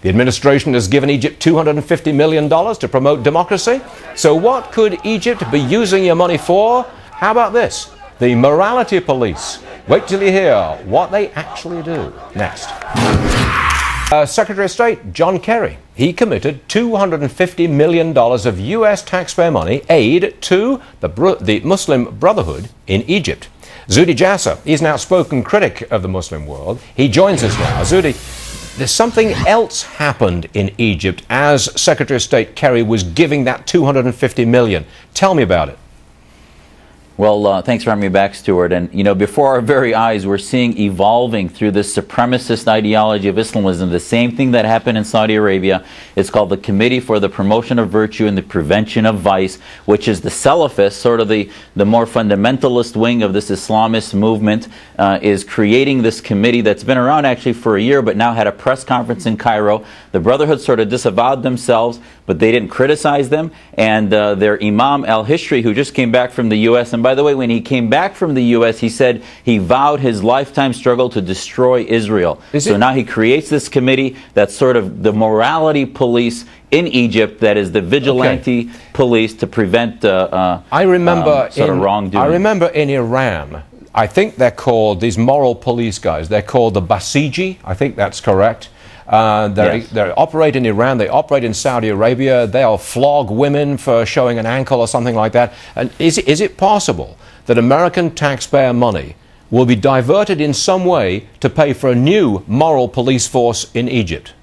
The administration has given Egypt $250 million to promote democracy. So what could Egypt be using your money for? How about this? The morality police. Wait till you hear what they actually do. Next. Secretary of State John Kerry, he committed $250 million of U.S. taxpayer money aid to the Muslim Brotherhood in Egypt. Zuhdi Jasser, he's an outspoken critic of the Muslim world. He joins us now. Zuhdi, there's something else happened in Egypt as Secretary of State Kerry was giving that $250 million. Tell me about it. Well, thanks for having me back, Stuart. And, you know, before our very eyes, we're seeing evolving through this supremacist ideology of Islamism the same thing that happened in Saudi Arabia. It's called the Committee for the Promotion of Virtue and the Prevention of Vice, which is the Salafist, sort of the more fundamentalist wing of this Islamist movement, is creating this committee that's been around actually for a year, but now had a press conference in Cairo. The Brotherhood sort of disavowed themselves, but they didn't criticize them. And their Imam al-Hishri, who just came back from the U.S., and by the way, when he came back from the U.S., he said he vowed his lifetime struggle to destroy Israel. So now he creates this committee that's sort of the morality police in Egypt, that is the vigilante police to prevent sort of wrongdoing. I remember in Iran, I think they're called, these moral police guys, they're called the Basiji. I think that's correct. They operate in Iran, they operate in Saudi Arabia, they'll flog women for showing an ankle or something like that. And is it possible that American taxpayer money will be diverted in some way to pay for a new moral police force in Egypt?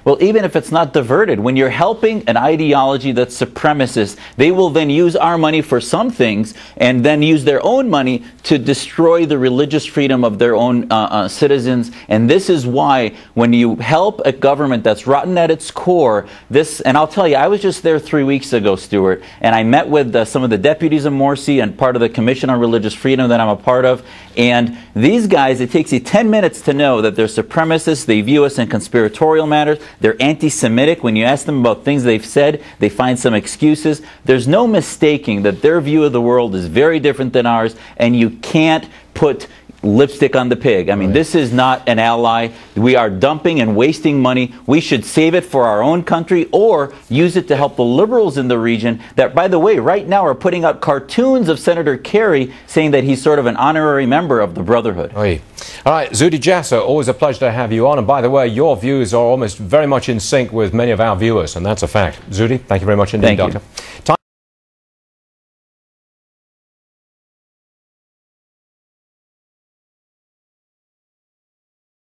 Well, even if it's not diverted, when you're helping an ideology that's supremacist, they will then use our money for some things and then use their own money to destroy the religious freedom of their own citizens. And this is why when you help a government that's rotten at its core, and I'll tell you, I was just there 3 weeks ago, Stuart, and I met with some of the deputies of Morsi and part of the Commission on Religious Freedom that I'm a part of. And these guys, it takes you 10 minutes to know that they're supremacists. They view us in conspiratorial matters. They're anti-Semitic. When you ask them about things they've said, they find some excuses. There's no mistaking that their view of the world is very different than ours, and you can't put lipstick on the pig. I mean, this is not an ally. We are dumping and wasting money. We should save it for our own country or use it to help the liberals in the region that, by the way, right now are putting out cartoons of Senator Kerry saying that he's sort of an honorary member of the Brotherhood. All right, Zuhdi Jasser, always a pleasure to have you on. And by the way, your views are almost very much in sync with many of our viewers, and that's a fact. Zuhdi, thank you very much indeed, Doctor.